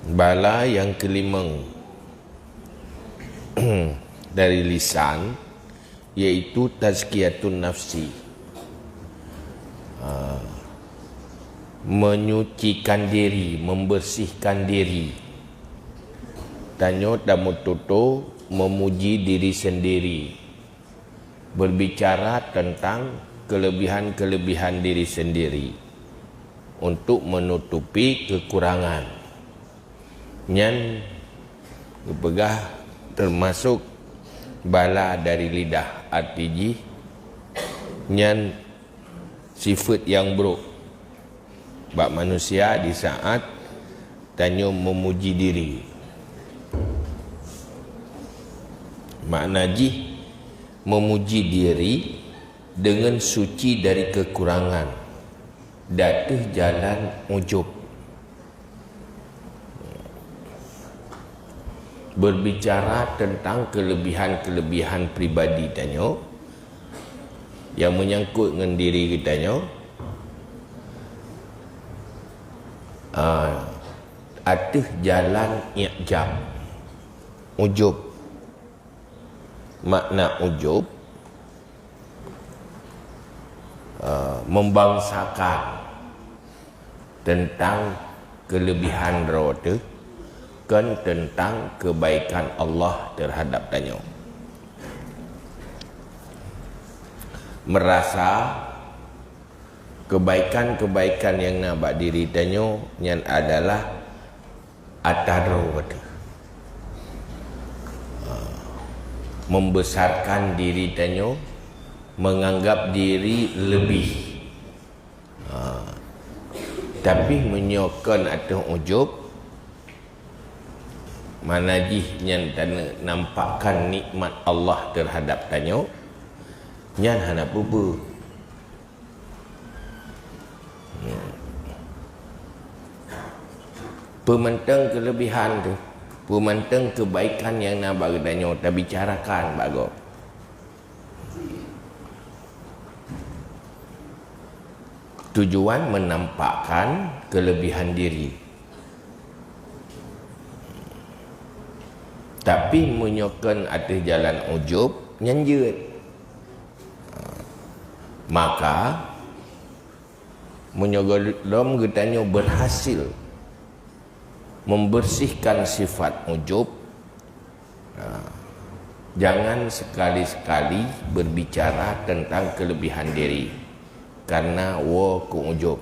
Bala yang kelima dari lisan, iaitu tazkiyatun nafsi, menyucikan diri, membersihkan diri. Tanyo damutoto memuji diri sendiri, berbicara tentang kelebihan-kelebihan diri sendiri untuk menutupi kekurangan. Nyan pegah termasuk bala dari lidah artiji, nyan sifat yang buruk bak manusia di saat tanyo memuji diri. Makna ji memuji diri dengan suci dari kekurangan, datih jalan ujub. Berbicara tentang kelebihan-kelebihan pribadi tanyo yang menyangkut dengan diri kita, atih jalan i'jab, ujub. Makna ujub membangsakan tentang kelebihan roda kan tentang kebaikan Allah terhadap tanyo. Merasa kebaikan-kebaikan yang nampak diri tanyo yang adalah ataro, membesarkan diri tanyo, menganggap diri lebih, tapi menyokon atau ujub. Manajih yang nampakkan nikmat Allah terhadap tanyo, nyan hana bubu. Pementang kelebihan tu, pementang kebaikan yang nak bagi tanyo, tak bicarakan bago. Tujuan menampakkan kelebihan diri, tapi menyokong atas jalan ujub nyanjut. Maka menyogolom getanya berhasil membersihkan sifat ujub. Jangan sekali-sekali berbicara tentang kelebihan diri, karena ku ujub.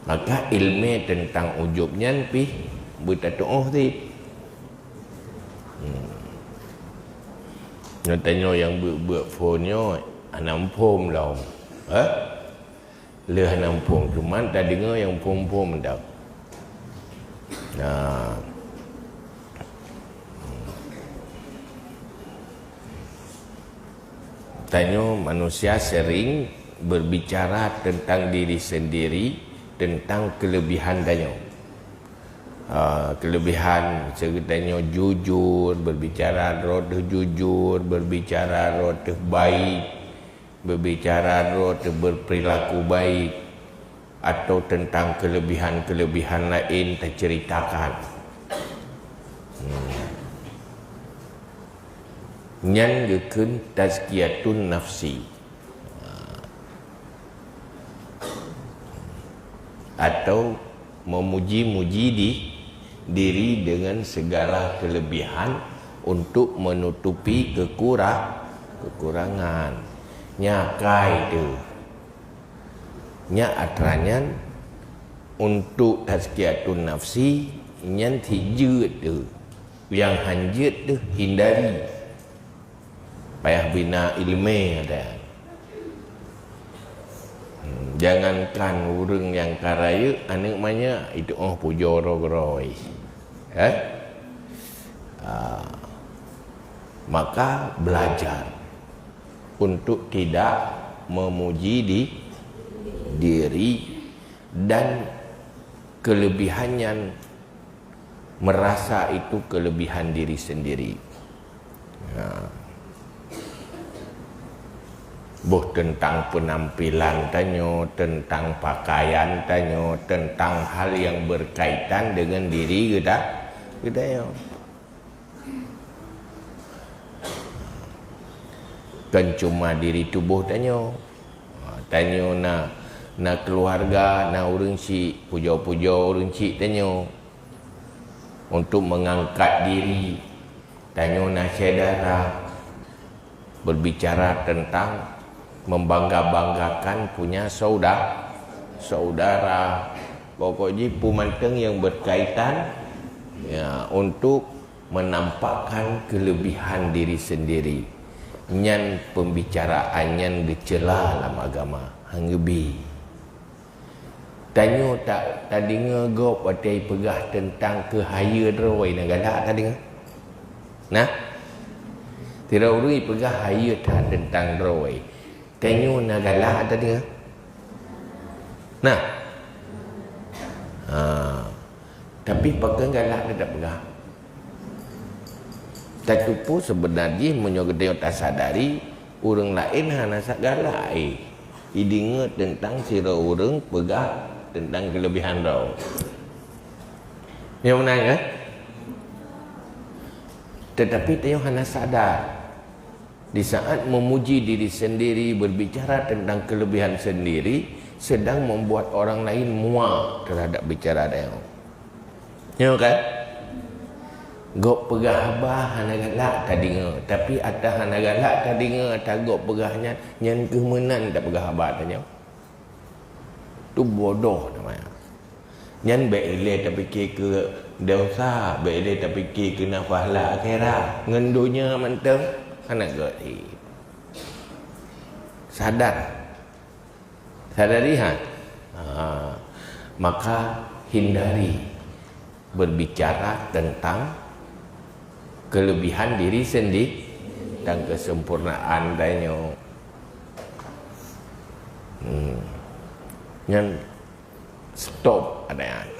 Maka ilmu tentang ujubnya pi bertatuh ti. Nantinya yang buat phone-nya anam pom lau. Le anam pom, cuman tak dengar yang pom-pom dak. Nah. Tanya manusia sering berbicara tentang diri sendiri, tentang kelebihan danyo. Kelebihan ceritanya jujur, berbicara roda jujur, berbicara roda baik, berbicara roda berperilaku baik, atau tentang kelebihan-kelebihan lain terceritakan. Nyan gekun tazkiyatun nafsi, atau memuji-muji diri dengan segala kelebihan untuk menutupi kekurangan. Nyakai itu, nyak atranyan untuk tazkiyatun nafsi, nyan tijut tu, yang hanjut tu hindari. Payah bina ilmu ada. Jangankan orang yang karaya, anak manya itu puja roh-roh. Maka belajar untuk tidak memuji diri dan kelebihannya, merasa itu kelebihan diri sendiri. Boh tentang penampilan tanyo, tentang pakaian tanyo, tentang hal yang berkaitan dengan diri kita yo. Kan cuma diri tubuh tanyo. Tanyo na keluarga, na urang cik, puja-puja urang cik tanyo. Untuk mengangkat diri, tanyo na saudara. Berbicara tentang membangga-banggakan punya saudara. Pokoknya pemanteng yang berkaitan ya, untuk menampakkan kelebihan diri sendiri. Nyan pembicaraan nyan dicela dalam agama hanggebi. Tanyo tak tadi ngegop atai pegah tentang kehaya deroi negara tadi ngah. Nah, tidak urui pegah haya tentang deroi. Tanyo nagala tadi ngah. Nah, tapi pegang galak dia tak pegah. Tapi pun sebenarnya menyokong dia tak sadari orang lain hanya segala idingat tentang sira orang pegah tentang kelebihan rau. Yang menang kan? Tetapi dia hanya sadar di saat memuji diri sendiri, berbicara tentang kelebihan sendiri, sedang membuat orang lain muak terhadap bicara dia. Ya kan? Gok pegah abah hana galak tadi ngah, tapi ada hana galak tadi ngah, tak gok pegahnya nyan kemenan tak pegah abah tanya. Tu bodoh namanya. Nyan beile tak fikir ke dosa, beile tak fikir ke pahala akhirat. Ngendunya manteng hana gok sadar. Sadari ha? Maka hindari berbicara tentang kelebihan diri sendiri dan kesempurnaan danyo. Yang stop ada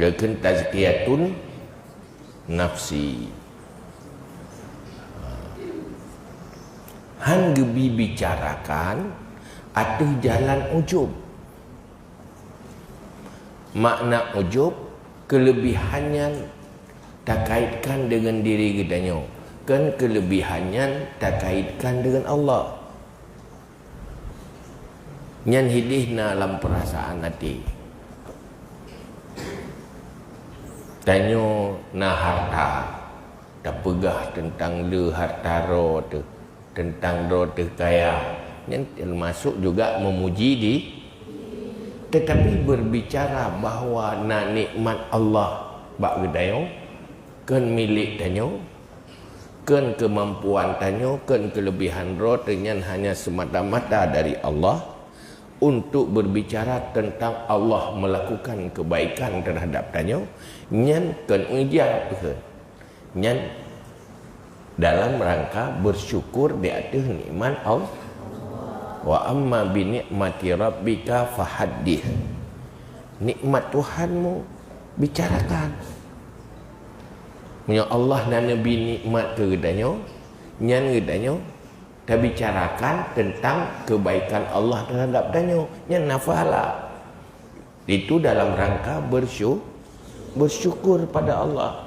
yang tazkiyatun nafsi. Hanggebi bicarakan ada jalan ujub. Makna ujub kelebihannya tak kaitkan dengan diri kitanya, kan kelebihannya tak kaitkan dengan Allah. Nyan hidih na dalam perasaan hati. Tanyo na harta, tak pegah tentang le harta ro tu, tentang ro tu kaya. Nyan termasuk juga memuji di, tetapi berbicara bahawa na nikmat Allah bak gedayo, kan milik tanyo, kan kemampuan tanyo, kan kelebihan roh dengan hanya semata-mata dari Allah. Untuk berbicara tentang Allah melakukan kebaikan terhadap tanyo, nyan kan ujian ke nyan dalam rangka bersyukur di atas nikmat Allah. Wa amma bi ni'mati rabbika fahaddith. Nikmat Tuhanmu bicarakan. Punya Allah dan Nabi nikmat ke gedanyo, nyan gedanyo dah bicarakan tentang kebaikan Allah terhadap danyo, nyan nafala. Itu dalam rangka bersyukur pada Allah.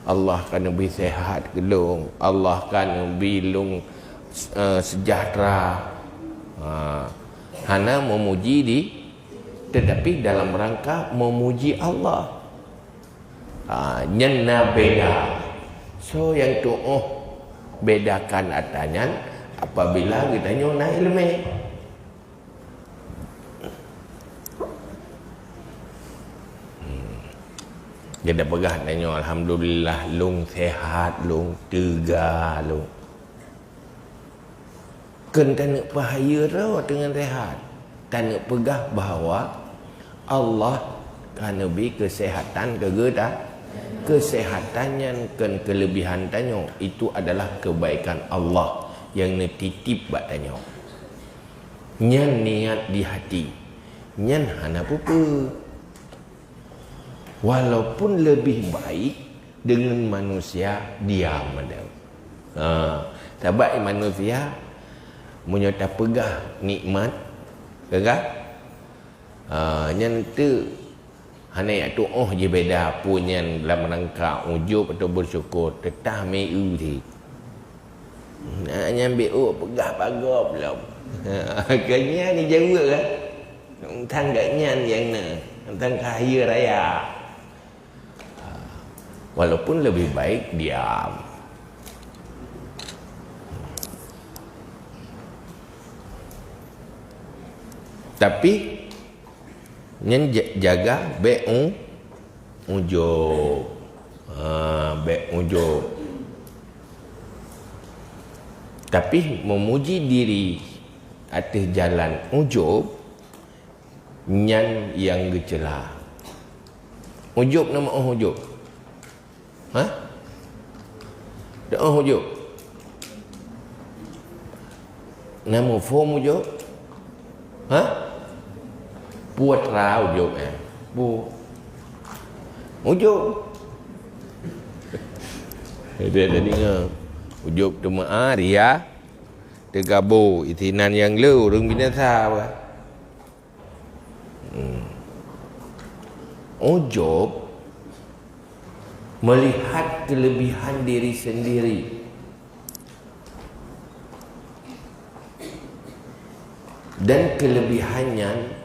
Allah kan lebih sehat gelung, Allah kan lebih sejahtera. Hana memuji di, tetapi dalam rangka memuji Allah. Nyena beda. So yang tu bedakan adanya apabila kita nyona ilmu. Kita pegah tanya alhamdulillah lung sehat, lung tega, lung. Kan tak nak bahaya raw dengan rehat. Tak nak pegah bahawa Allah kan lebih kesehatan ke kita. Kesehatannya kan kelebihan tanyo itu adalah kebaikan Allah yang netitip buat tanyo. Nyan niat di hati, nyan hana pupu. Walaupun lebih baik dengan manusia diam ada. Sebab manusia menyata pegah nikmat kagak yang tu hanya tu je beda punya dalam rangka ujub atau bersyukur tetah meu di nak nyambil pegah pagar pula kanya ni jauh kan tangganya yang tentang kaya raya walaupun lebih baik diam. Tapi yang jaga ujub ujub. Tapi memuji diri atas jalan ujub yang gecela. Ujub nama ujub. Doa ujub. Nama form ujub. Buat rau ujub ujub. Dia dengar ujub tu dia tergabur itinan yang lu orang binasa apa. Ujub melihat kelebihan diri sendiri. Dan kelebihannya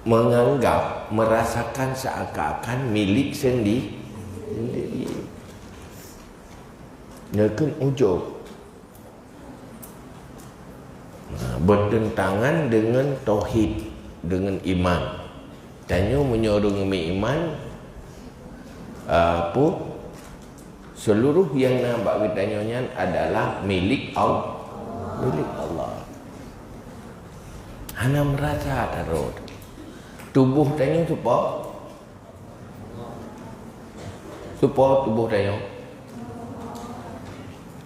menganggap, merasakan seakan-akan milik sendiri. Nakun ujub bertentangan dengan tauhid, dengan iman. Tanya menyorong iman apa seluruh yang nampak kitanya adalah milik Allah. Milik Allah. Hana merasa tarot. Tubuh tanya supaya tubuh tanya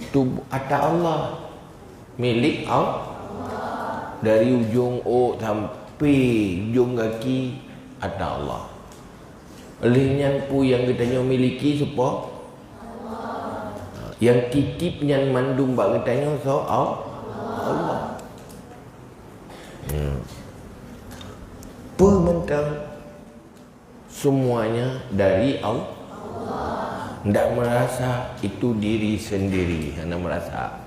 tubuh ada Allah, milik Allah. Dari ujung sampai ujung kaki ada Allah. Olehnya pu yang kitanya miliki supaya yang titip yang mandung bak kitanya so Allah. Pementang semuanya dari Allah. Tidak merasa itu diri sendiri, hanya merasa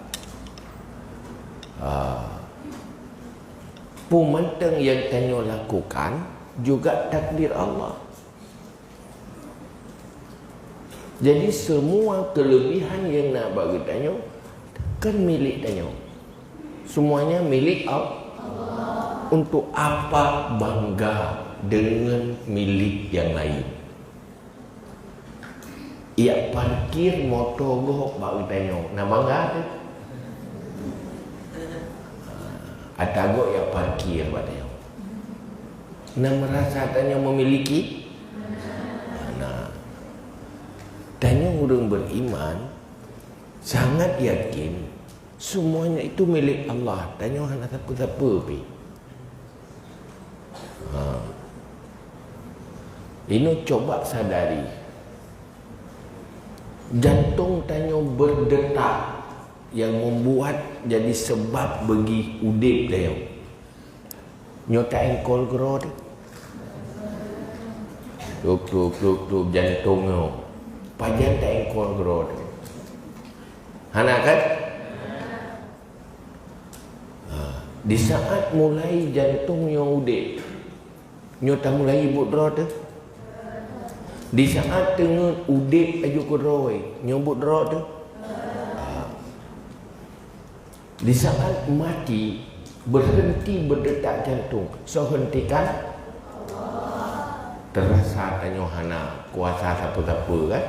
pementang yang tanya lakukan juga takdir Allah. Jadi semua kelebihan yang nak bagi tanya kan milik tanya. Semuanya milik Allah. Untuk apa bangga dengan milik yang lain? Ia parkir motor gok bagi tanya. Nak bangga tu? Ada gok yang parkir bagi tanya. Nak merasa tanya memiliki? Nah, tanya orang beriman sangat yakin semuanya itu milik Allah. Tanya anak siapa-siapa pi. Ini coba sadari. Jantung tanya berdetak yang membuat jadi sebab bagi udip dia. Nyota engkol gerod. Duk jantungnya. Pajan tak engkol gerod. Hana kan? Di saat mulai jantungnya udip, nyota mulai ibut roh tu. Di saat tengah udip aju ke roh, nyobut roh tu. Di saat mati, berhenti berdetak jantung. So hentikan. Terasa tanya hana kuasa siapa-siapa kan.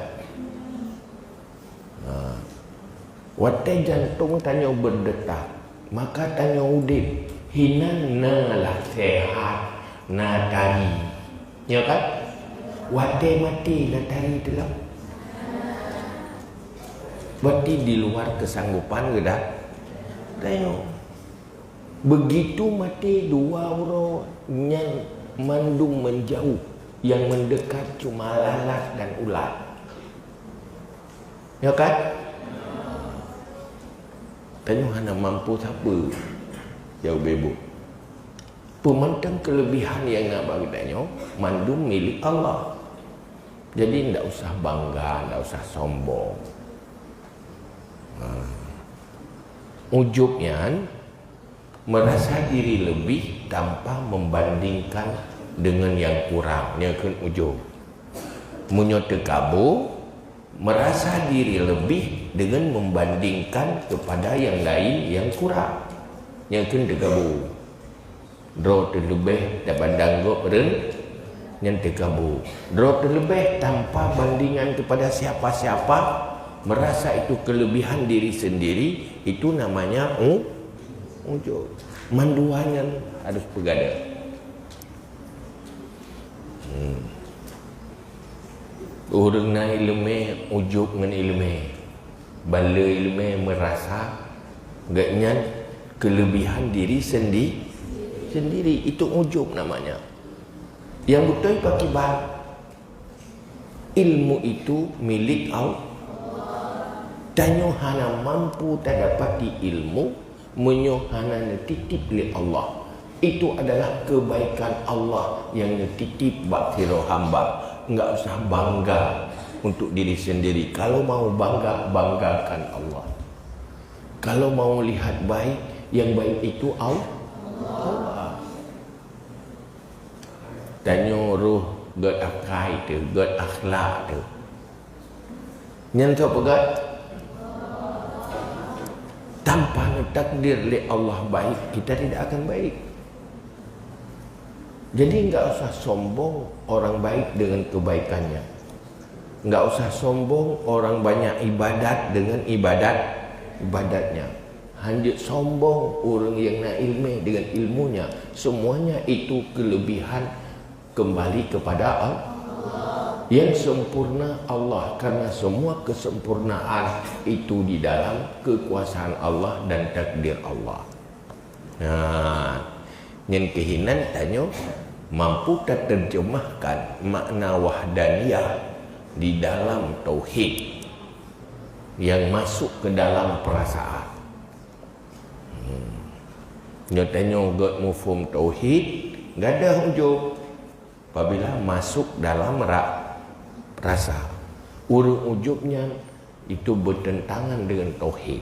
Waktu jantung tanya berdetak, maka tanya udip hinan nalah sehat natari. Ya kan? Waktu mati natari dalam. Berarti di luar kesanggupan ke dah? Tengok. Begitu mati dua orang yang mandung menjauh, yang mendekat cuma lalat dan ulat. Ya kan? Tanya hana mampu siapa? Jauh bebuk. Pemantang kelebihan yang nak bagi tanya, mandum milik Allah. Jadi tidak usah bangga, tidak usah sombong. Ujubnya merasa diri lebih tanpa membandingkan dengan yang kurang. Ini kan ujub. Menyota kabur, merasa diri lebih dengan membandingkan kepada yang lain yang kurang. Yang kan terkabur. Draw terlebih dan pandang yang terkabur. Draw terlebih tanpa bandingan kepada siapa-siapa, merasa itu kelebihan diri sendiri, itu namanya ujub. Manduangan harus bergada. Orang na ilmu ujub dengan ilmu. Bala ilmu merasa gaknya kelebihan diri sendiri, itu ujub namanya. Yang betul pakai bal. Ilmu itu milik Allah. Tanya hana mampu tak dapati ilmu, menyohana titip oleh Allah. Itu adalah kebaikan Allah yang titip bak sira hamba. Enggak usah bangga untuk diri sendiri. Kalau mau bangga, banggakan Allah. Kalau mau lihat baik, yang baik itu Allah. Tanya ruh gad akai tu, gad akhlak tu. Nyentuh pegat. Tanpa takdir oleh Allah baik, kita tidak akan baik. Jadi enggak usah sombong orang baik dengan kebaikannya. Enggak usah sombong orang banyak ibadat dengan ibadatnya. Hanya sombong orang yang nak ilmu dengan ilmunya. Semuanya itu kelebihan kembali kepada Allah. Yang sempurna Allah, karena semua kesempurnaan itu di dalam kekuasaan Allah dan takdir Allah. Yang kehinan tanya, mampu tak terjemahkan makna wahdaniyah di dalam tauhid yang masuk ke dalam perasaan. Dia tanya gak mufhum tauhid, gak ada ujub. Apabila masuk dalam rasa, urut ujubnya itu bertentangan dengan tauhid.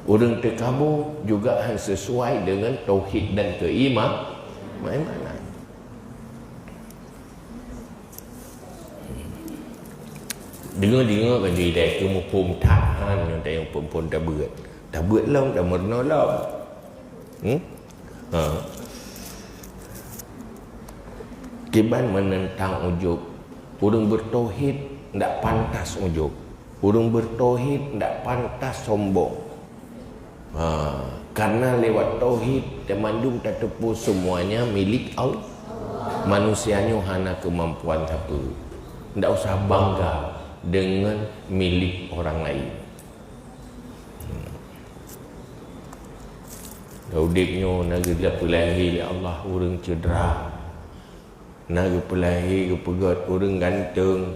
Orang terkabur juga sesuai dengan tauhid dan keimanan. Dengar-dengar kan dia itu mufhum tahan yang tak yang perempuan tak berat. Tak berat lah, tak merna lah. Kiban menentang ujub. Orang bertauhid tak pantas ujub. Orang bertauhid tak pantas sombong. Karena lewat tauhid temandum tak tepu semuanya milik Allah. Manusianya hanya kemampuan siapa. Tak usah bangga dengan milik orang lain. Daudiknya naga dia pelahi ya Allah orang cedera. Naga pelahi ke pegat orang ganteng.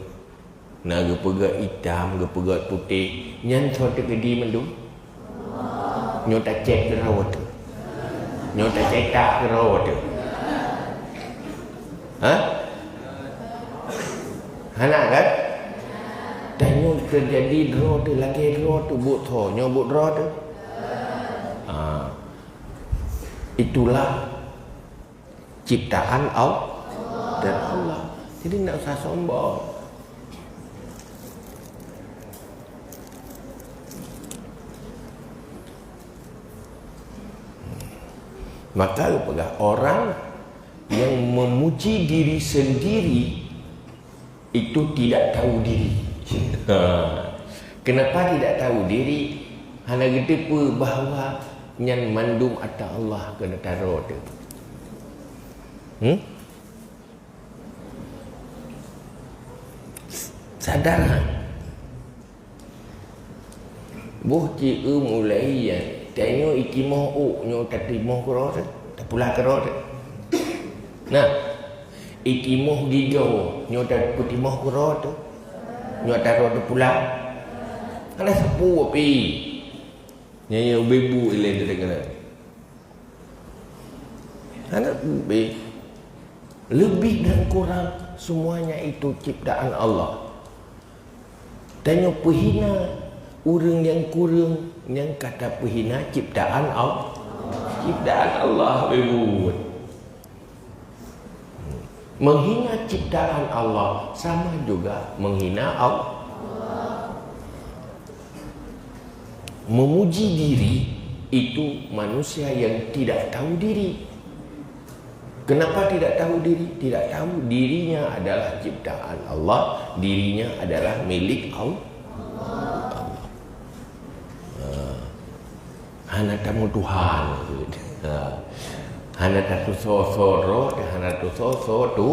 Naga pegat hitam ke pegat putih. Nyan suatu kedi mendung. Nyo tak cek ke rawat tu. Nyo tak cetak ke rawat tu. Hana kan? Tanya terjadi draw tu lagi draw tu but tho. Nyo but draw tu. Itulah ciptaan Allah dan Allah. Jadi tidak usah sombong. Maka kepada orang yang memuji diri sendiri itu tidak tahu diri. Kenapa tidak tahu diri? Hanya kita bahawa yang mandum atas Allah kena taruh tu. Sadar kan? Boh ci mulai ya. Tengok ikimoh nyo tak terima kerana tak pula kerana. Nah, Itimuh gigau. Nyoda putimuh kura tu. Nyoda roda pulang. Ada sepu api. Nyanyi bebu ilai dia kena. Anak lebih dan kurang semuanya itu ciptaan Allah. Tanya pehina orang yang kurang yang kata pehina ciptaan Allah. Ciptaan Allah bebu. Menghina ciptaan Allah sama juga menghina Allah. Memuji diri itu manusia yang tidak tahu diri. Kenapa tidak tahu diri? Tidak tahu dirinya adalah ciptaan Allah, dirinya adalah milik Allah. Hana tamu Tuhan. Hana tatu sosoro, hana tu soso tu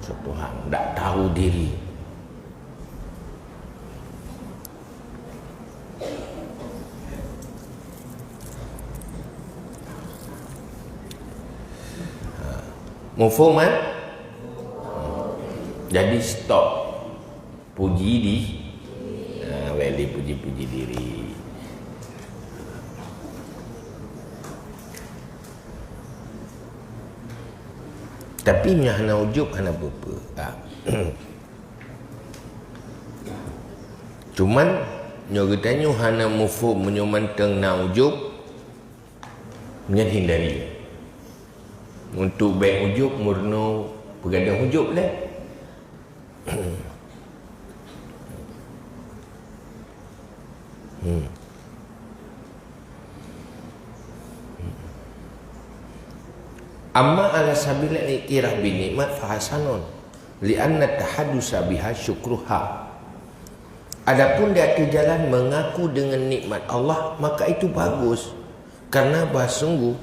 Tuhan. Tak tahu diri. Mufhum kan? Jadi stop puji di wali puji-puji diri. Tapi nya hana ujub hana apa. Cuman nyo getanyo hana mufhum menyumanteng na ujub nya hindari. Untuk baik ujub murno pegadang ujub lah. Amma ala sabil al-i'tiraf bi nikmat fa hasanun li'anna tahaddusa biha syukruha. Adapun di atas jalan mengaku dengan nikmat Allah, maka itu bagus. Karena sungguh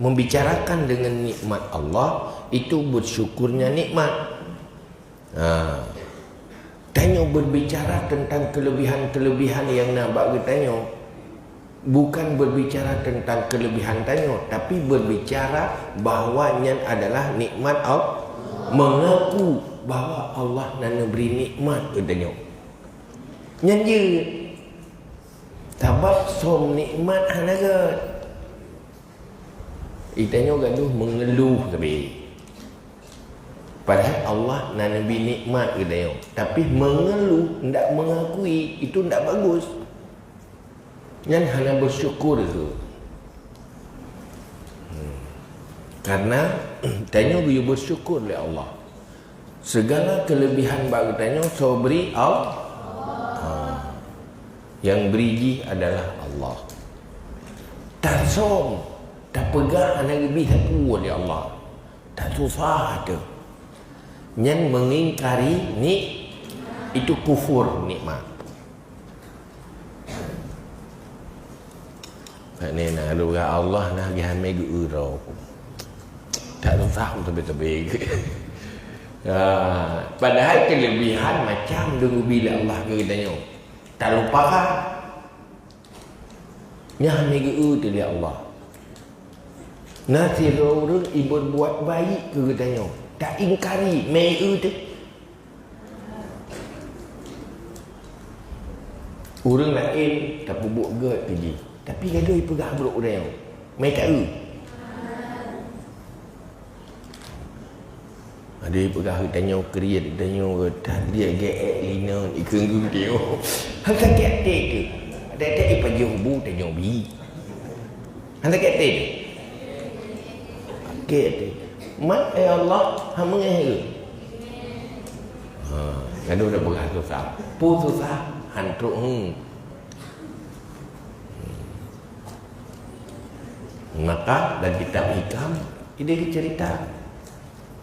membicarakan dengan nikmat Allah itu bersyukurnya nikmat. Tanya berbicara tentang kelebihan-kelebihan yang nak bagi tanya. Bukan berbicara tentang kelebihan tanya, tapi berbicara bahawanya adalah nikmat Allah. Mengaku bahawa Allah nak beri nikmat ke tanya. Nyanyi tabak som nikmat hanagat. Itanya gaduh mengeluh tapi. Padahal Allah nak beri nikmat ke tanya. Tapi mengeluh, tidak mengakui, itu tidak bagus. Yang hanya bersyukur tu. Karena tanya dia bersyukur oleh Allah. Segala kelebihan bagi tanya so beri Allah. Yang beri adalah Allah. Tak som, tak pegang anak lebih satu oleh Allah. Tak susah tu. Yang mengingkari ni itu kufur nikmat. Ni nak luar Allah nak pergi hamil ke urau. Tak tahu tebik-tebik. Padahal kelebihan macam dulu bila Allah ke tanya. Tak lupa kan? Nya hamil ke urau dia Allah. Nasi orang ibu buat baik ke tanya. Tak ingkari mai tu. Orang lain tak bubuk gad pergi. Tapi gaduh pegang buruk dia. Mai tak u. Ada pegang tanya kriat tanya dia geek lina ikeng dia. Hang tak kete tu. Ada ipajo bu tanya bi. Hang tak kete tu. Kete. Mat Allah hang mengeh. Gaduh dah pegang susah. Pu susah hantuk Maka dalam kitab hikam dia cerita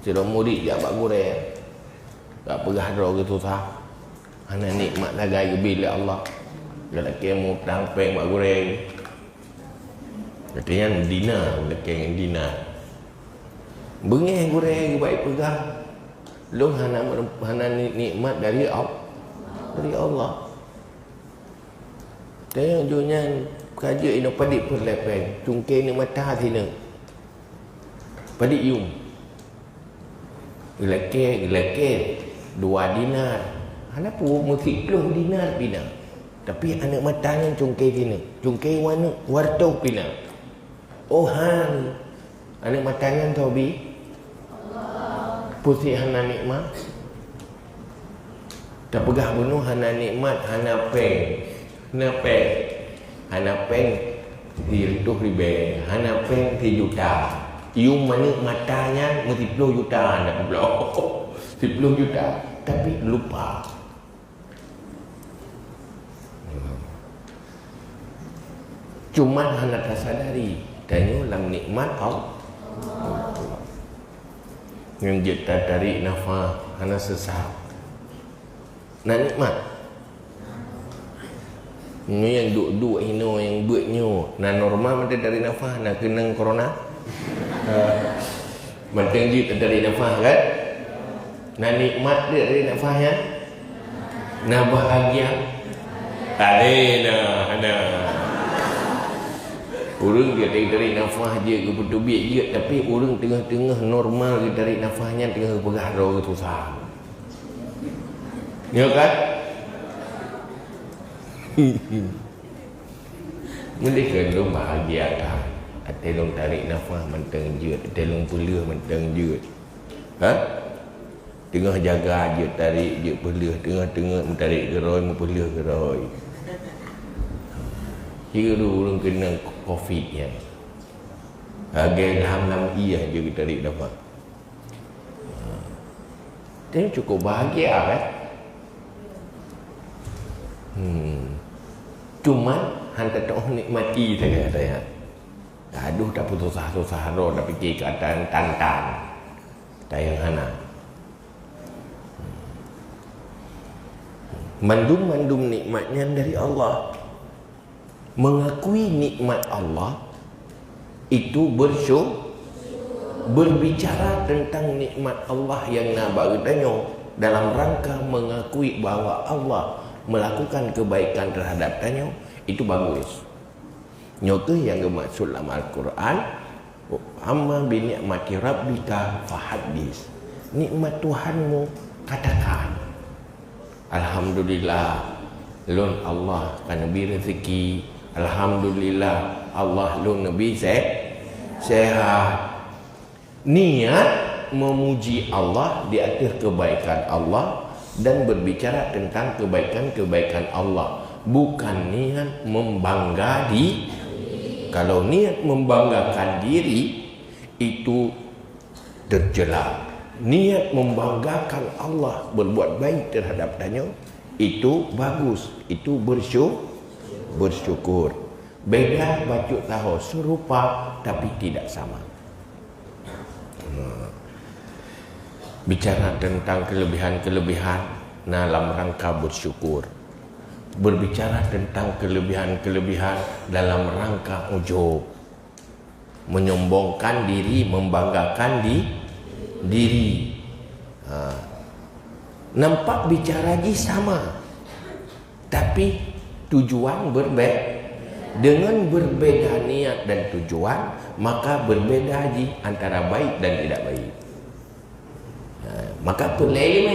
cerita murid dia abang goreng tak pegah roh ke susah ana nikmat lagai bila Allah dalam kemu tampeng abang goreng katanya dina lekeng dina bengeh goreng baik pegah lu hana nikmat dari Allah tanya dunia kerja ini padik pun lepeng tungkir ni mata sini padik yung Gelakir 2 dinar. Anak pun mesti 10 dinar pina. Tapi anak matanya cungkir kena. Cungkir warna wartau pina. Oh han. Anak matanya tahu bi? Putih hana nikmat. Tak pegah bunuh hana nikmat, hana peng. Hana peng di tu ribe. Hana peng 3 juta. Iu mana matanya mesti 10 juta anak blok. 10 juta tapi lupa. Cuma hana tak sadari. Tanya dalam nikmat Allah. Yang kita tarik nafas hana sesak. Nak nikmat. Ini yang duk-duk hino yang buatnya. Nak normal mesti dari nafas, nak kena corona. Mentang dia dari nafas kan? Nak nikmat dia dari nafasnya. Nak bahagia. Ada. Orang dia tarik nafas je ke bertubiak je, tapi orang tengah-tengah normal dia tarik nafasnya tengah pegah roh susah. Ya kan? Mereka dong bahagia kan? Telung tarik nafas mentang je, telung peluh mentang je. Ha? Tengah jaga je tarik je peluh, tengah-tengah tarik geroi mempeluh geroi. Jika dulu orang kena COVID nya. Agak lam iya je kita tarik nafas. Dia cukup bahagia kan? Cuma hantar tak nikmati saya. Aduh tak putus asa roh dah fikir keadaan tantang. Tayang hana. Mandum-mandum nikmatnya dari Allah. Mengakui nikmat Allah itu berbicara tentang nikmat Allah yang nak bertanya dalam rangka mengakui bahawa Allah melakukan kebaikan terhadap tanya, itu bagus. Nyoto yang dimaksud dalam Al-Quran, amma bi ni'mati rabbika fahaddis. Nikmat Tuhanmu katakan. Alhamdulillah, lun Allah kan beri rezeki. Alhamdulillah, Allah lun nabi sehat. Niat memuji Allah di atas kebaikan Allah dan berbicara tentang kebaikan-kebaikan Allah, bukan niat membangga diri. Kalau niat membanggakan diri itu tercela. Niat membanggakan Allah, berbuat baik terhadap tanya, itu bagus, itu bersyukur. Beda bacuk tahu, serupa tapi tidak sama. Bicara tentang kelebihan-kelebihan dalam rangka bersyukur. Berbicara tentang kelebihan-kelebihan dalam rangka ujub. Menyombongkan diri, membanggakan diri. Nampak bicara ji sama, tapi tujuan berbeda. Dengan berbeda niat dan tujuan, maka berbeda ji antara baik dan tidak baik. Maka pelai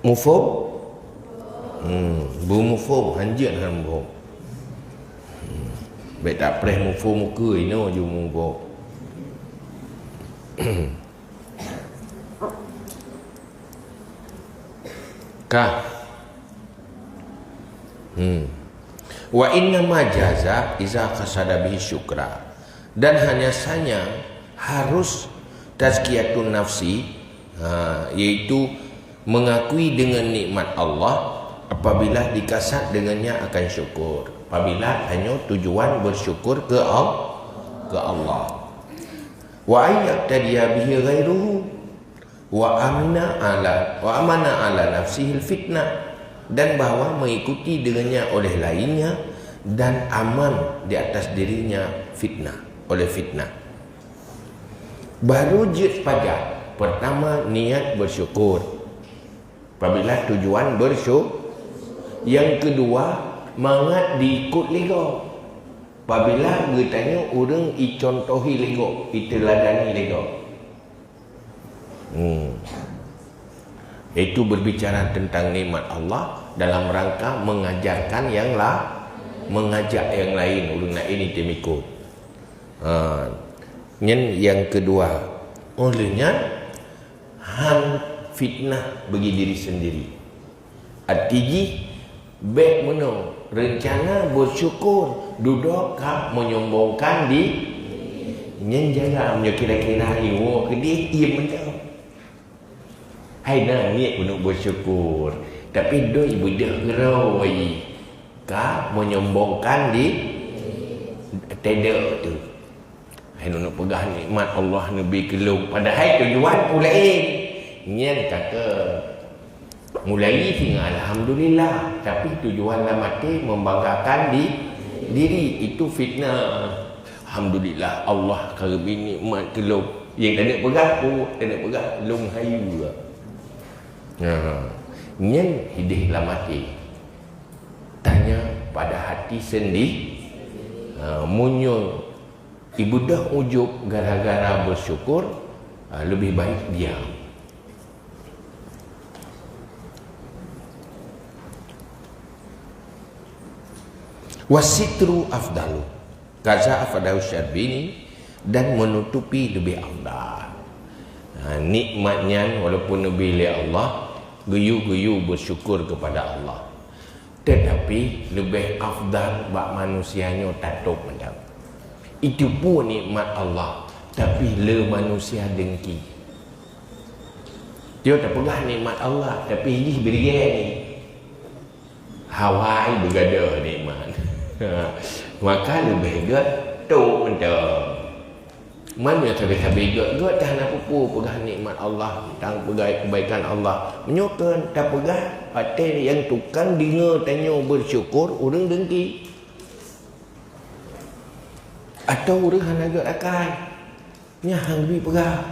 mufo bu mufo hanjir han mufo baik tak preh mufo muka ino ju mufo kah wa inna ma jaza iza qasada bihi syukra, dan hanya saja harus tazkiyatun nafsi, yaitu mengakui dengan nikmat Allah apabila dikasat dengannya akan syukur, apabila hanya tujuan bersyukur ke Allah. Wa ayat tadiya bihi ghairuhu wa amana ala nafsihi fitnah, dan bahawa mengikuti dengannya oleh lainnya dan aman di atas dirinya fitnah, oleh fitnah. Baru jid pajak pertama niat bersyukur apabila tujuan bersyukur. Yang kedua mangat diikut ligo. Apabila bertanya orang contohi lego, iteladani lego. Itu berbicara tentang nikmat Allah dalam rangka mengajarkan mengajak yang lain. Orang nak ini temikut. Yang kedua, olehnya fitnah bagi diri sendiri. Artinya baik menang rencana bersyukur duduk menyombongkan di nyenjaga kira-kira iwo ke dia ia menjauh hai nak niat untuk bersyukur tapi doi budak geroi menyombongkan di tenda tu hai nak pegah nikmat Allah Nabi kelung padahal tujuan pula nyen kata mulai tinggal alhamdulillah tapi tujuan mati membanggakan diri itu fitnah. Alhamdulillah Allah karbi nikmat kelong yang tak nak pegang tak nak pegang long hayu nyen hidih mati tanya pada hati sendiri munyo ibu dah ujub gara-gara bersyukur lebih baik diam. Wasitru afdalu kaza afdalu syarbini dan menutupi lebih afdal. Nikmatnya walaupun lebih oleh Allah geyu-geyu bersyukur kepada Allah tetapi lebih afdal bak manusianya tatuk macam itu pun nikmat Allah tapi le manusia dengki dia tak pegang nikmat Allah tapi ini berikan ni Hawaii bergadah nikmat maka lebih gatuk macam mana habis-habis gatuk tak nak pupu pegang nikmat Allah tang pegang kebaikan Allah menyokan tak pegang hati yang tukang dengar tanya bersyukur orang dengki atau orang hang agak akan nya hang lebih pegang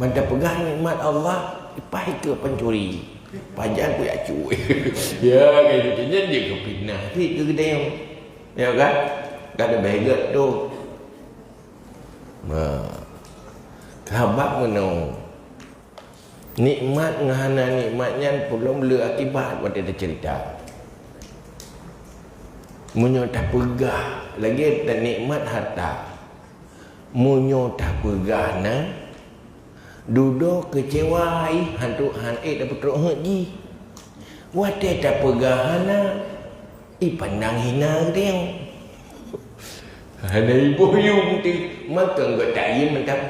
banyak pegang nikmat Allah ipai ke pencuri panjang ku ya cuy ya kayak gitu dia ke fitnah itu gede ya kan tak ada baik tu khabar menung nikmat ngahana nikmatnya belum le akibat buat dia cerita munyo tak pegah lagi tak nikmat harta munyo tak pegah na duduk kecewai hantu dapat teruk haji wate tak pegahana pandang hina dia ada ibu yu mesti maka enggak tak ia mentap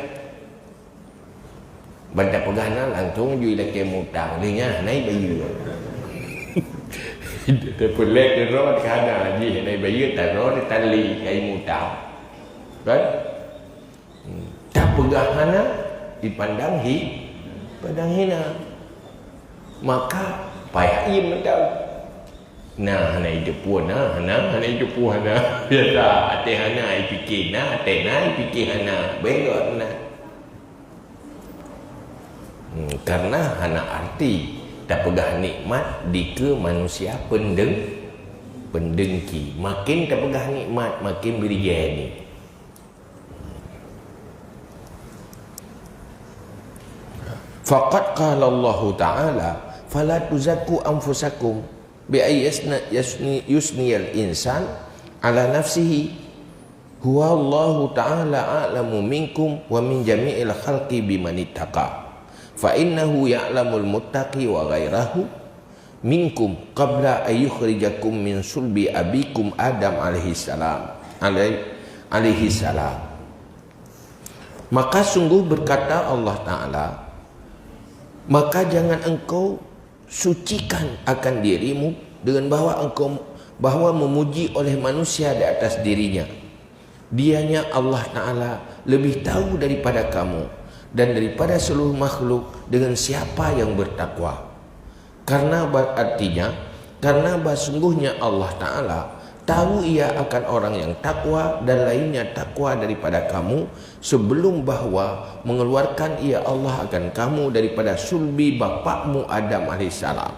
bantak pegahana langsung jui lagi mutang dia naik bayu dia pelek dia rot kana haji naik bayu tak rot tali kai mutang kan tak pegahana dipandang pandang hina maka payah ia mendaw hana hidup pun hana hidup pun hana biasa hati hana ai fikir hati ai fikir hana bengot karena hana arti tak pegah nikmat dika manusia pendengki makin tak pegah nikmat makin beriani. Faqad qala Allah Ta'ala fala tuzakku anfusakum bi ayyasna yusniyal insan ala nafsihi huwa Allah Ta'ala a'lamu minkum wa min jami'il khalqi biman ittaqa fa innahu ya'lamul muttaqi wa ghairahu minkum qabla an yukhrijakum min sulbi abikum Adam alaihi salam maka sungguh berkata Allah Ta'ala maka jangan engkau sucikan akan dirimu dengan bahwa memuji oleh manusia di atas dirinya. Dianya Allah Ta'ala lebih tahu daripada kamu dan daripada seluruh makhluk dengan siapa yang bertakwa. Karena sungguhnya Allah Ta'ala tahu ia akan orang yang takwa dan lainnya takwa daripada kamu sebelum bahwa mengeluarkan ia Allah akan kamu daripada sulbi bapakmu Adam alaihissalam.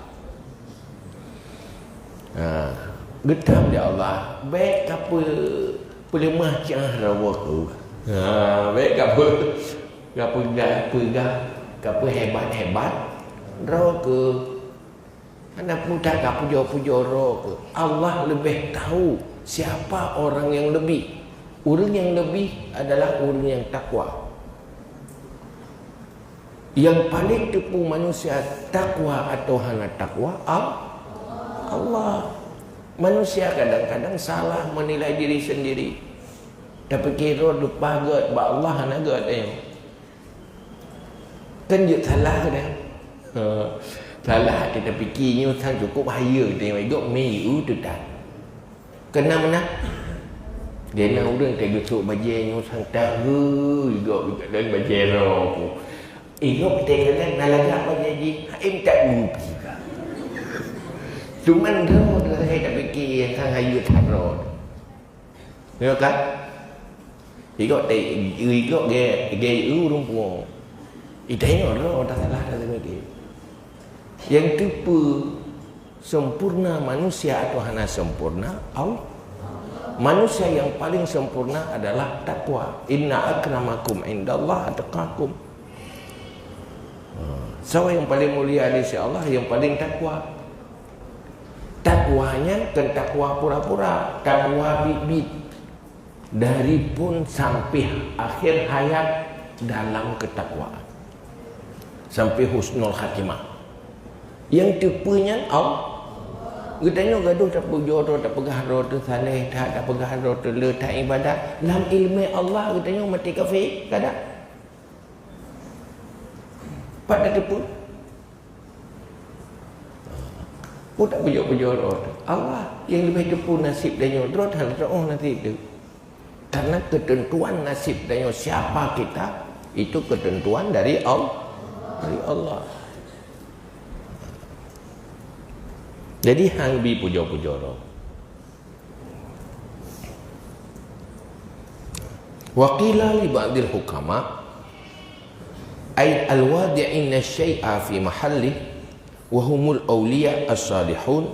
Getam ya Allah. Baik apa pelemah cah rawa ku. Baik apa apa hebat-hebat rawa ke. Anak muda tak puja-puja rawa ke. Allah lebih tahu siapa orang yang lebih. Orang yang lebih adalah orang yang takwa. Yang paling tipu manusia takwa atau hana takwa Allah. Manusia kadang-kadang salah menilai diri sendiri. Tapi kira lupa God ba Allah hana God dia. Kan dia salah dah. Salah kita fikirnya sang cukup bahaya dia ikut mei tu dah. Kena mana? Dia nak orang tak gesuk bajanya sang tahu ikut dalam bajero. Ikut kita kan nalagak bajaji. Em tak rupi. Cuman roh saya tak fikir yang sang hayu tak roh. Ya kan? Ikut ge rumpung. Tengok roh dah salah dah lagi. Yang tipe sempurna manusia atau hana sempurna Allah. Manusia yang paling sempurna adalah takwa. Inna akramakum indallah atqakum. Siapa yang paling mulia di sisi Allah? Yang paling takwa. Takwanya kan takwa pura-pura, takwa bibit. Dari pun sampai akhir hayat dalam ketakwaan. Sampai husnul khatimah. Yang tipenya Allah. Katanya gaduh tak berjodoh, tak pegah roh tu saleh, tak pegah roh tu letak ibadat. Dalam ilmu Allah katanya mati kafir, tak ada. Pada tipu. Pun tak berjodoh. Allah yang lebih tipu nasib dan nyodrot hal roh nasib tu. Karena ketentuan nasib dan siapa kita itu ketentuan dari Allah. Dari Allah. Jadi hang bi puja-puja roh. Wa qila li ba'dil hukama ay al-wadi'ina syai'a fi mahalli wa humul awliya as-salihun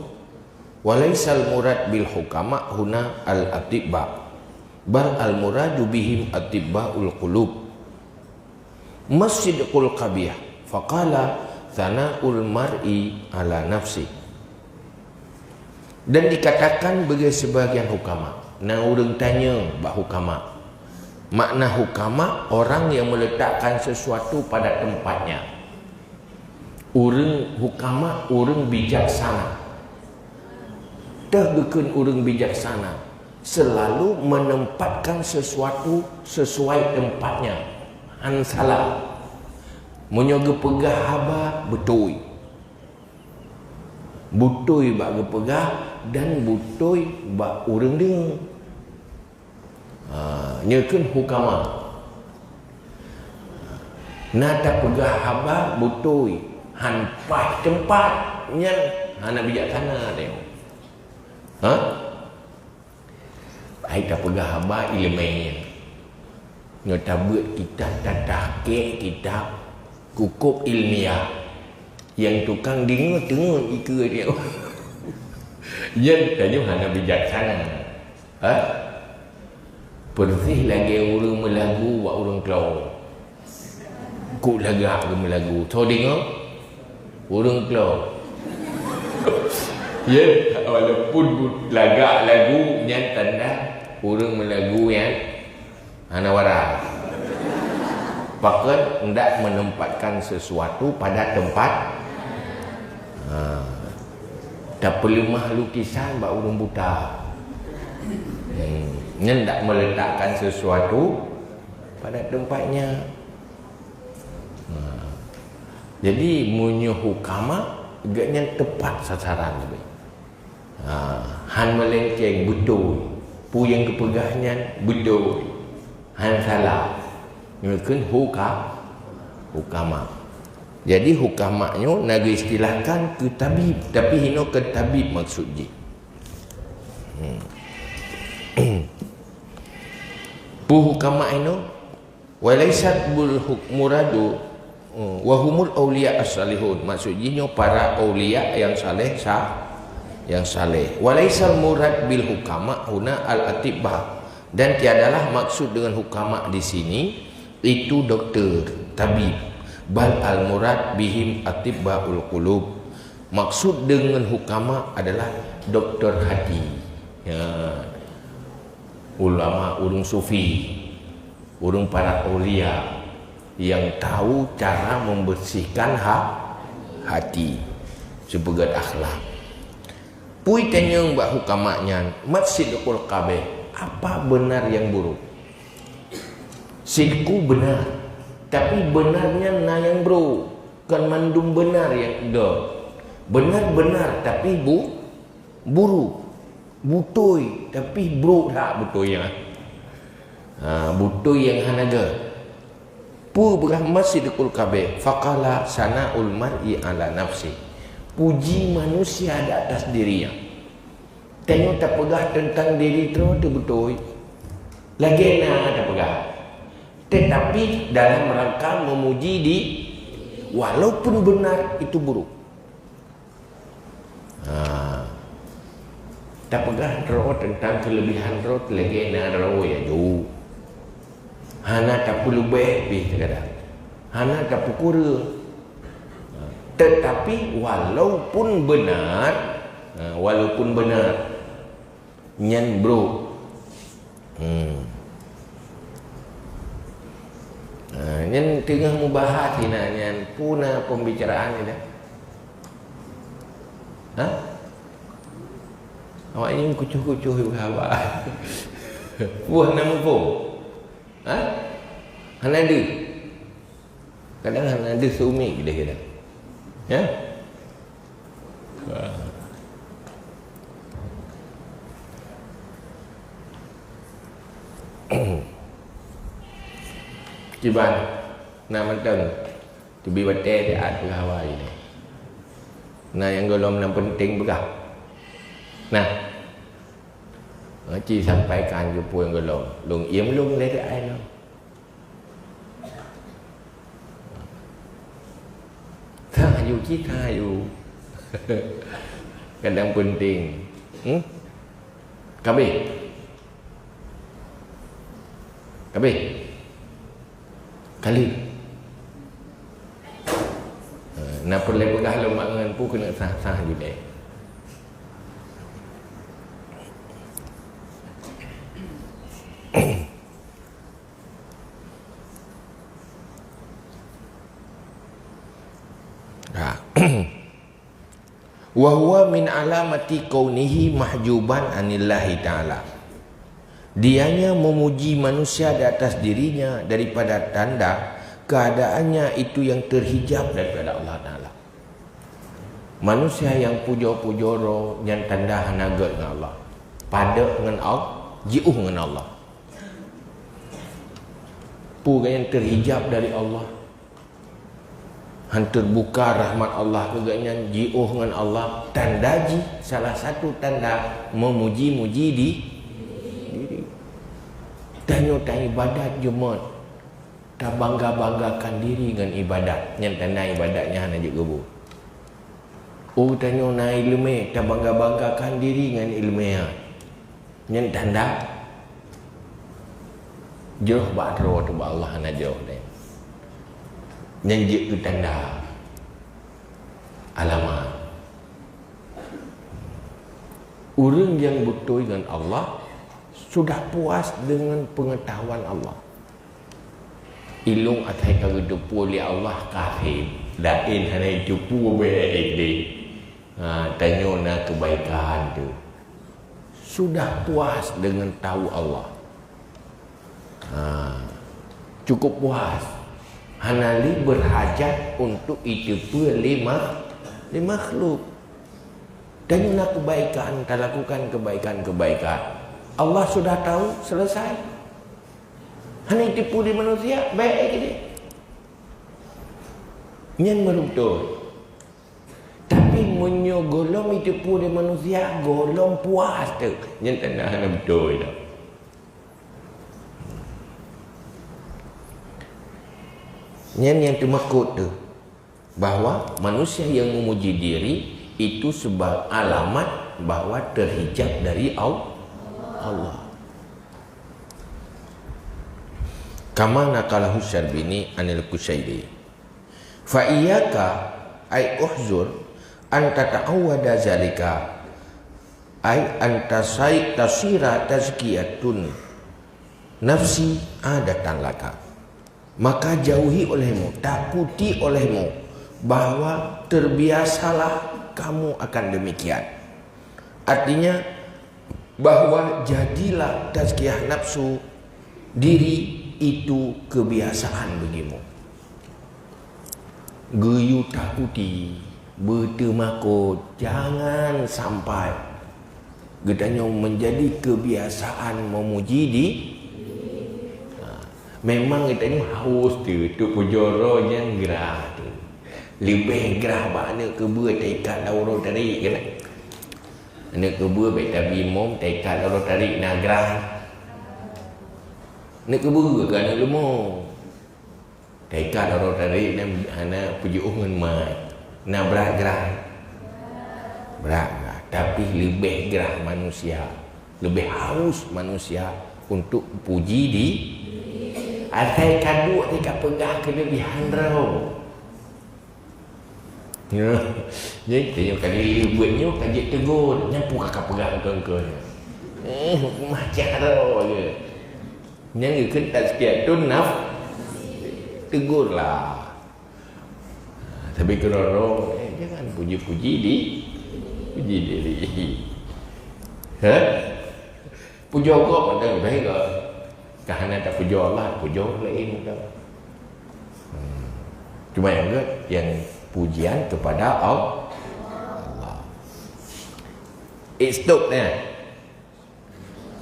wa laysa al-murad bil hukama huna al-atibba bal al-muradu bihim atibba'ul qulub masjidul qabih faqala thana'ul mar'i ala nafsi. Dan dikatakan bagi sebagian hukama. Nah orang tanya bak hukama. Makna hukama orang yang meletakkan sesuatu pada tempatnya. Orang hukama orang bijaksana. Tegakkan orang bijaksana selalu menempatkan sesuatu sesuai tempatnya. Ansalah. Menyoga pegah haba betul. Butoi bak gepegah dan butoi bak urang dia. Nyekeun hukama. Nata pegah haba butoi hanpai tempat nyen hana bijaksana dia. Ai tak pegah haba ilmu. Nyata buat kita tatake kita kukup ilmiah. Yang tukang dengar ikut dia. Yang tanya hanya bijaksana. Persih lagi orang melagu buat orang kelau. Kuk lagak ke melagu. So dengar orang kelau. Ya, walaupun lagak lagu yang tanda orang melagu yang hana waras. Bahkan hendak menempatkan sesuatu pada tempat. Tak perlu lukisan bak urang buta. Hendak meletakkan sesuatu pada tempatnya. Jadi munyo hukama agaknya tepat sasaran lebih. Han melengkeng betul. Pu yang kepegahnya betul. Han salah. Mungkin hukama. Jadi hukamanya nak istilahkan ke tabib, tapi hino ke tabib maksudnya. Pu hukama ino walaysat bul hukmuradu wa humul awliya as-salihun. Maksudnya para awliya yang saleh yang saleh. Walaisal murad bil hukama huna al atibah, dan tiadalah maksud dengan hukama di sini itu doktor, tabib. Bal al murad bihim atibbaul qulub, maksud dengan hukama adalah doktor hati, ya, ulama, urung sufi, urung para aulia yang tahu cara membersihkan hati sebagai akhlak. Pui tanyang mbak hukamanya Masjidul Kabeh, apa benar yang buruk? Sidku benar, tapi benarnya na yang bro, kan mandum benar yang do. Benar-benar tapi buruk, butoi tapi bro tak butoi yang butoi yang hanaga. Pu berah Masjidul Kabeh faqala sana'ul mar'i ala nafsi, puji manusia di atas dirinya. Tengok tak pegah tentang diri terus tu betul lagi nak tak pegah, tetapi dalam rangka memuji di walaupun benar itu buruk. Tak pegah roh tentang kelebihan roh lagi nak roh ya jauh. Hana tak perlu baik kadang. Hana tak pukul. Tetapi walaupun benar, nyan bro. Nyan tengah membahas nyan puna pembicaraan ni dah. Awak ini kucuh-kucuh berhabat. Buah nama pun. Hanada. Kadang hanada seumik kita. Ya? Ciban nama teng tubi bate dia ada berhawa ini. Nah yang golong yang penting begah. Nah, Ci sampaikan ke puan golong, long iam long le dia ai no. Tahu kita tahu. Kadang penting. Kabe. Kali. Nak perlu begah lemak dengan pu kena sah-sah juga. Wa huwa min alamati kaunihi mahjuban anillahi ta'ala. Dianya memuji manusia di atas dirinya daripada tanda keadaannya itu yang terhijab daripada Allah Ta'ala. Manusia yang pujo-pujoro yang tanda hanaga dengan Allah, pada dengan Allah, jiuh dengan Allah, puga yang terhijab dari Allah, hantar buka rahmat Allah kegaknya jiuh dengan Allah. Tanda ji, salah satu tanda memuji-muji diri. Tanya-tanya ibadat Jumat, tak bangga-banggakan diri dengan ibadat. Yang tanda ibadatnya hanya juga bu. Oh tanya na ilmu, tak bangga-banggakan diri dengan ilmu. Yang tanda jauh bakro tu Allah hanya jauh deh. Yang itu tanda alamat. Orang yang betul dengan Allah sudah puas dengan pengetahuan Allah. Ilung atai kagedepu oleh Allah kafir. Lain hanya jupu baik dia. Tanya nak kebaikan tu. Sudah puas dengan tahu Allah. Cukup puas. Hanali berhajat untuk itu pun lima makhluk. Dan nak kebaikan, tak lakukan kebaikan. Allah sudah tahu, selesai. Hanya tipu di manusia, baik dia. Yang betul. Tapi menyogolong tipu di manusia, golong puas tu. Yang tak nak betul tu. Yang termakut tu, bahawa manusia yang memuji diri itu sebab alamat bahawa terhijab dari Allah. Kama naqalahu Syarbini anil Kushairi. Fa iyyaka ay uhzur an tata'awwada zalika ay anta tasira tazkiyatun nafsi adatan laka. Maka jauhi olehmu, takuti olehmu bahawa terbiasalah kamu akan demikian. Artinya bahawa jadilah tazkiyah nafsu diri itu kebiasaan bagimu. Geyu takuti, bertemakut, jangan sampai gedanya menjadi kebiasaan memuji di. Memang kita ni haus tu pujoro yang gerah tu. Lebih gerah makna kebua taikat dauro tarik kan. Nak kebua baik tabi mom taikat dauro tarik nak gerah. Nak kebua kan nak lemong. Taikat dauro tarik nak puji ungan mai. Nak berat gerah. Berat gerah. Tapi lebih gerah manusia. Lebih haus manusia untuk puji di. Atai kadu atai pegang kelebihan rau. Ya. Jadi tengok kali buatnya kajik tegur, nyapu kakak pegang kau. Macam rau je. Yang kental sikit tu tegurlah. Tapi kalau jangan puji-puji puji diri. Ha? Puji kau pada baik ke? Kerana tak puji Allah, puji lain ke? Cuma yang pujian kepada Allah. Stop ni.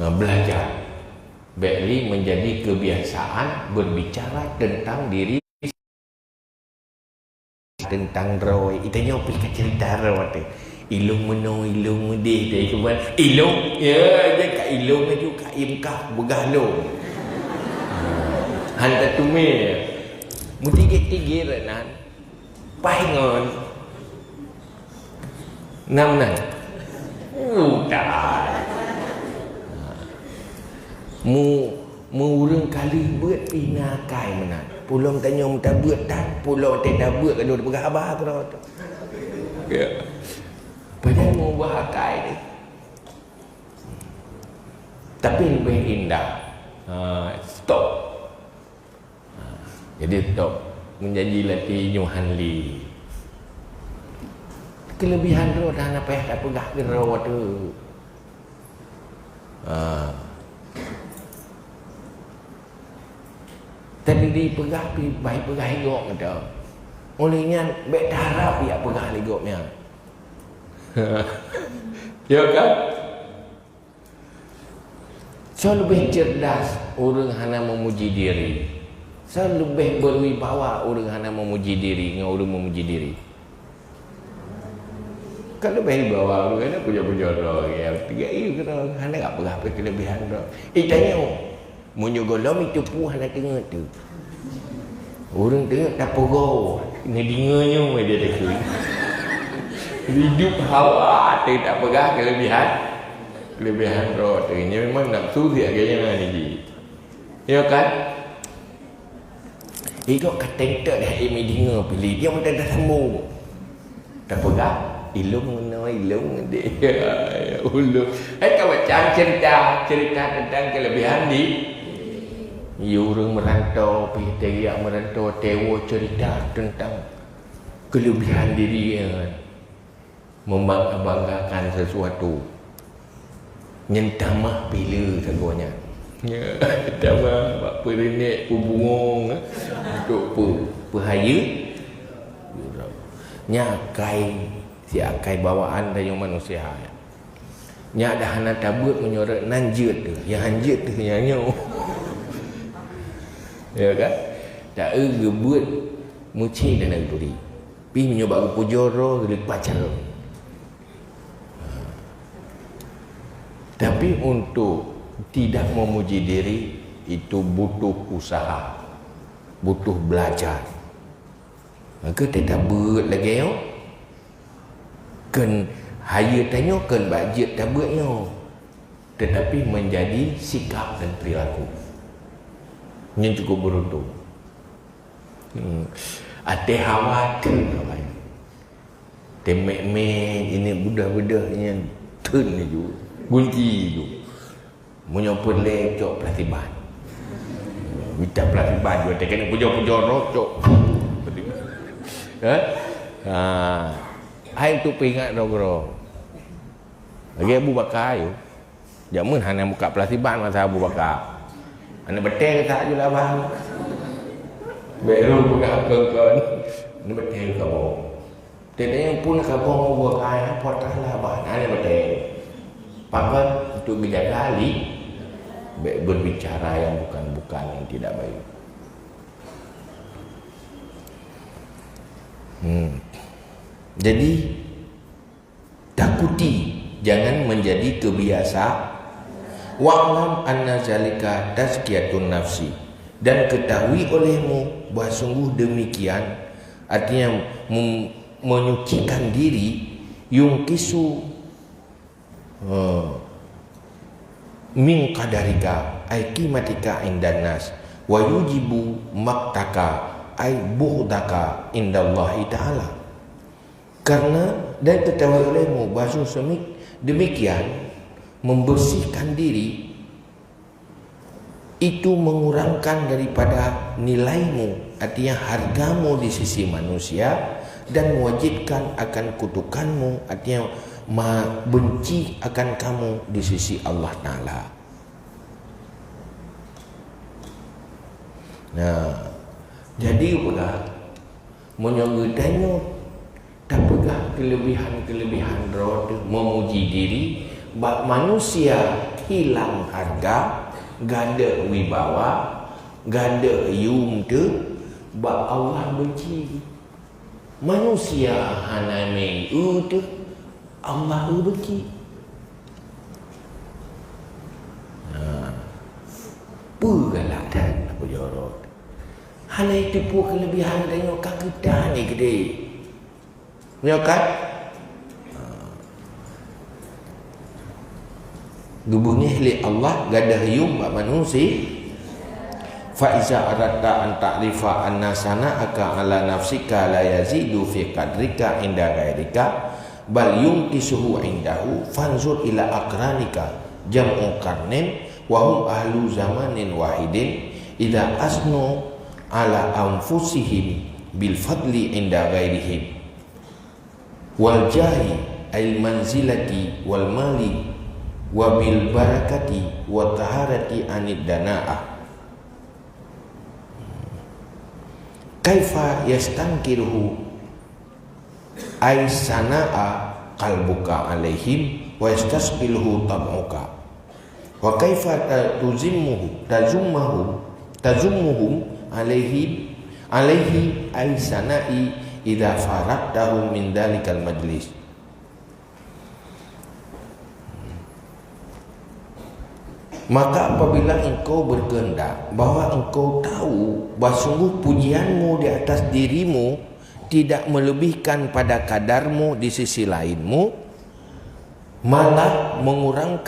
Belajar. Baiklah menjadi kebiasaan berbicara tentang diri, tentang roy. Itanya pergi cerita roy tu. Ilung meno, ilung mudih dari kemudian ilung, ya dia kat ilung tu kat imkah bergalung. Hantar tumir, mutigit-tigit nan, pahingon, nam. Udah, mu urang kali buat pinakai mana? Pulau tanya minta buat tak? Pulau tidak buat kalau dia abah kau tu. Ya. Padahal mau bahakai ni. Tapi lebih indah. Stop. Jadi stop. Menjadi latih nyuhanli. Kelebihan tu dah nak payah tak pegah gerau tu. Tadi dipegah pi baik pegah igok tu. Olehnya baik darah pi pegah igoknya. Ya kan? Saya lebih cerdas orang hana memuji diri. Saya lebih berwibawa orang hana memuji diri dengan orang memuji diri. Kalau lebih bawa orang hana puja-puja orang ya, tiga itu orang hana tak berapa kelebihan orang. Tanya, menyogolom itu pun hana tengok tu. Orang tengok tak pegau, ini dinganya dia dekut. Hidup hawa tidak pegang kelebihan roh tu. Ini memang nafsu dia gaya ni. Ya kan? Ikut kata dah emi dengar pilih dia macam dah sambung. Tak pegang ilung dia. Ulung. Kau macam cerita tentang kelebihan di orang merantau, pergi merantau tewo cerita tentang kelebihan diri kan. Membanggakan sesuatu nyentamah bila segalanya ya tamah buat perenek pubungong untuk perhaya nyakai si akai bawaan dari manusia nya dah hana tabut menyorot nanjut tu yang hanjut tu nyanyo ya kan tak gebut muci dan negeri pi menyoba pujoro lepas cara. Tapi untuk tidak memuji diri itu butuh usaha, butuh belajar. Maka tidak buat lagi yo. ken haya tanya ken bajet tabutnya, tetapi menjadi sikap dan perilaku yang cukup beruntung. Ate khawatir kawan. Temek-mek ini budak-budak yang turn je. Gunti tu. Menyopot lecok pelatihan. Minta pelatihan juga tekan puja-puja rocok. Hai tu peringat dogro. Lagi Abu Bakar you. Jamun hanya buka pelatihan masa Abu Bakar. Ana betul tak je lah bang. Baru buka kekon. Ni betul kamu. Tidak yang pun kamu Abu Bakar potahlah bang. Ana betul. Pakai untuk bijak kali berbicara yang bukan-bukan, yang tidak baik. Jadi takuti, jangan menjadi kebiasa. Wa'lam anna zalika tazkiyatun nafsi, dan ketahui olehmu bahawa sungguh demikian, artinya menyucikan diri, yungkisu min qadarika ay qimatika indan nas wa yujibu maktaka ay buhdaka indallahi ta'ala. Karena dan ketahui olehmu bahawa demikian membersihkan diri itu mengurangkan daripada nilaimu, artinya hargamu di sisi manusia, dan mewajibkan akan kutukanmu, artinya benci akan kamu di sisi Allah Ta'ala. Nah, jadi pula menyonggutanya tak pegah kelebihan-kelebihan roh memuji diri, bak manusia hilang harga, ganda wibawa, ganda yum tu, bak Allah benci. Manusia haname tu Allah benci. Pugalah dan apa jorok. Hal itu pun kelebihan tengok kan kita ni gede. Ya kan? Gubungnya li Allah gadah yum manusia. Fa iza aratta an ta'rifa anna sana'aka ala nafsika la yazidu fi qadrika inda ghairika bal yumkisuhu indahu fanzur ila akranika jam'u qarnin wa hum ahlu zamanin wahidin idza asnu ala anfusihim bil fadli inda ghairihim wal jahi al manzilati wal mali wa bil barakati wa taharati anid dana'ah. Kaifa yastankiruhu ay sana'a qalbuka alaihim wa yastasbilhu tab'uka wa kaifa tazummuhum alaihi ay sana'i idza faradtahum min dalikal majlis. Maka apabila engkau berkehendak bahawa engkau tahu bahawa sungguh pujianmu di atas dirimu tidak melebihkan pada kadarmu di sisi lainmu, malah mengurang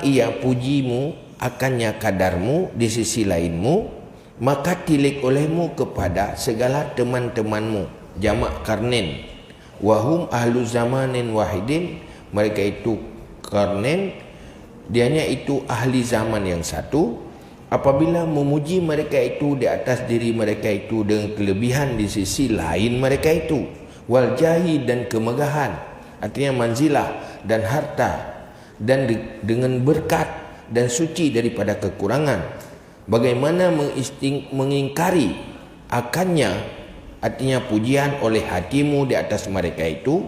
ia pujimu akannya kadarmu di sisi lainmu, maka tilik olehmu kepada segala teman-temanmu, jamak karnin, wahum ahlu zamanin wahidin, mereka itu karnen, dianya itu ahli zaman yang satu. Apabila memuji mereka itu di atas diri mereka itu dengan kelebihan di sisi lain mereka itu, wal jahi dan kemegahan, artinya manzilah dan harta, dan dengan berkat dan suci daripada kekurangan, bagaimana mengingkari akannya, artinya pujian oleh hatimu di atas mereka itu,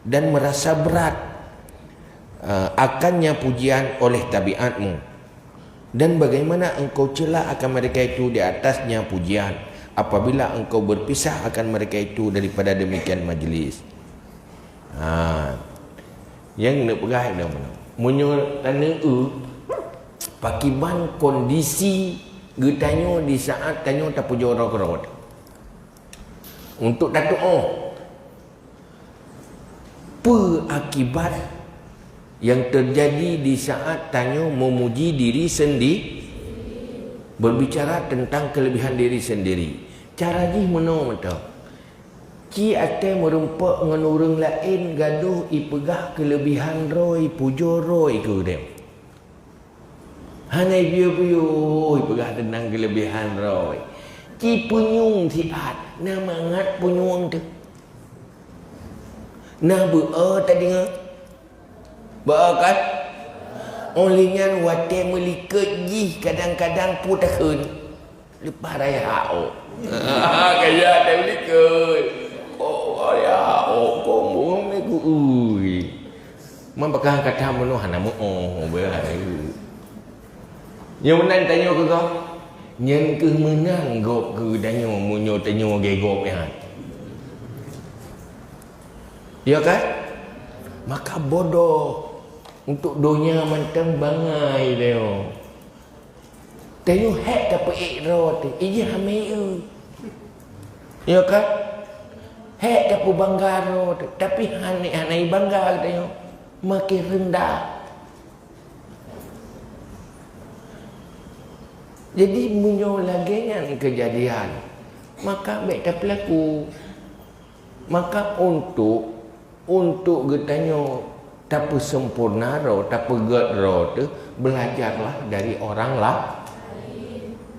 dan merasa berat akannya pujian oleh tabiatmu, dan bagaimana engkau cela akan mereka itu di atasnya pujian apabila engkau berpisah akan mereka itu daripada demikian majlis. Yang nak pegang dah mana munyo tanda pakiban kondisi getanyo di saat tanyo tak puja orang-orang untuk datuk Apa akibat yang terjadi di saat tanya memuji diri sendiri? Berbicara tentang kelebihan diri sendiri. Cara ji mana mata? Ci ate merempak dengan orang lain gaduh ipegah kelebihan roi pujo roi ke dia. Hanai biu-biu ipegah tentang kelebihan roi. Ci punyung siat nama ngat punyung tu. Nah beer tadi ngah. Beer kan? Olehnya wate melikat jih kadang-kadang putakun. Lepas raya hao. Kaya ada melikat. Oh ya, oh komong ni ku ui. Mambakah kata menu hana mu oh berai. Yang menang tanya ke kau? Yang ke menang gop ke tanya munyo tanya gegop ya. Ya kan? Maka bodoh untuk dunia mantang bangai dia. Tanya hak dapat ikrar tu. Iji hamil. Ya kan? Hak dapat bangga tu. Tapi hanai bangga tanya makin rendah. Jadi munyo lagi ni kejadian. Maka baik tak pelaku. Maka untuk getanya tak sempurna ro, tak pegat ro tu belajarlah dari orang lah.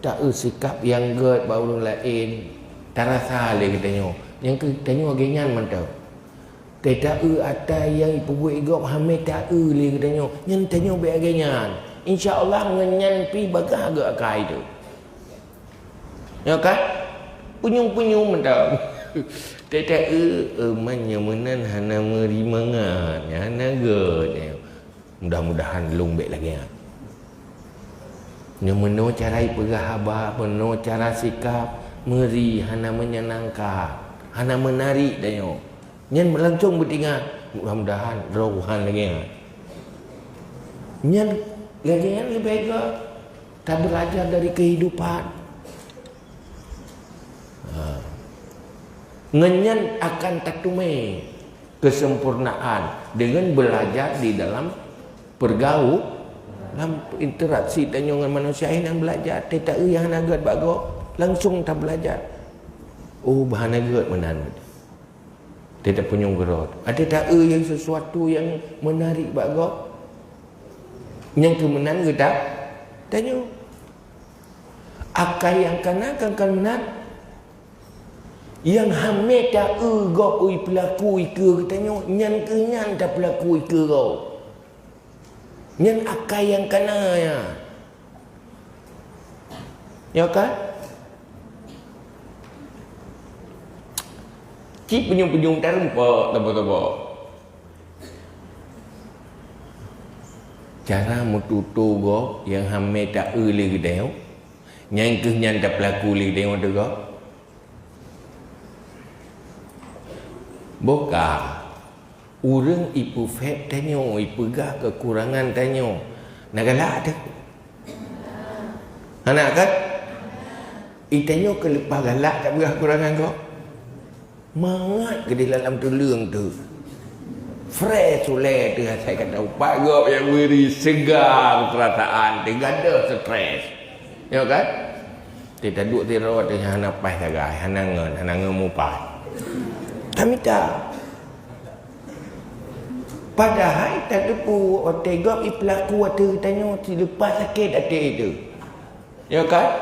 Tak sikap yang get bau orang lain. Tak rasa le getanya. Yang ketanya genyan mantau. Tidak ada yang ibu igop hamil tak le getanya. Yang tanya be genyan. Insya-Allah ngenyan pi bagah agak kai tu. Ya kan? Punyung-punyung mantau. Tidak menyamanan hana merimangan hana ge. Mudah-mudahan lumbek lagi ya. Meno cara ipegah haba, meno cara sikap meri hana menyenangkan, hana menarik dayo. Nyen melancong bertinggal. Mudah-mudahan rohan lagi ya. Nyen lagi yang lebih ke tak belajar dari kehidupan. Ngenyan akan tertume kesempurnaan dengan belajar di dalam pergaul, dalam interaksi dengan manusia yang belajar. Tidak yang nagat bago langsung tak belajar. Oh bahan nagat menan. Tidak punya gerot. Ada tak yang sesuatu yang menarik bago. Yang kemenan kita tanya. Akal yang kanan kan menan. Yang hamil tak gop ui pelaku ike katanya nyan ke nyan tak pelaku ike kau. Nyan akai yang kena ya. Ya kan? Cik penyung-penyung tak rempak tebak-tebak. Cara mututu gop yang hamil tak le gedeo. Nyan ke nyan tak pelaku le gedeo tu gop. Boka urang ipu fek tanyo ipegah kekurangan tanyo nak galak tu anak kan itanyo ke lepas galak tak pegah kekurangan kau mangat ke di dalam tulung tu fresh oleh tu saya kata upak gop yang beri segar perasaan digada stres ya kan tidak duduk tiru tu hana pas sagai hana ngen mupai. Kami tak. Padahal tak depu otegop pelaku atu tanya lepas sakit hati itu. Ya kan?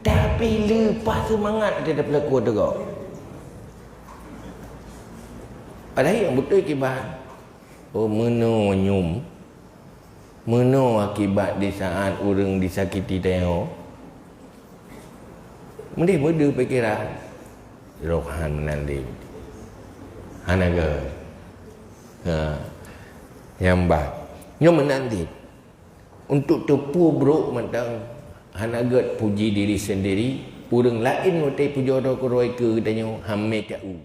Tapi lepas semangat ada pelaku otegop. Padahal yang betul akibat. Oh meno nyum. Meno akibat di saat orang disakiti tengok. Mendih muda pikiran. Rohan menanding. Hanaga yang baik nyo menanti untuk tepu bro mentang hanaga puji diri sendiri urang lain utai pujo do koroi ke danyo hamme tau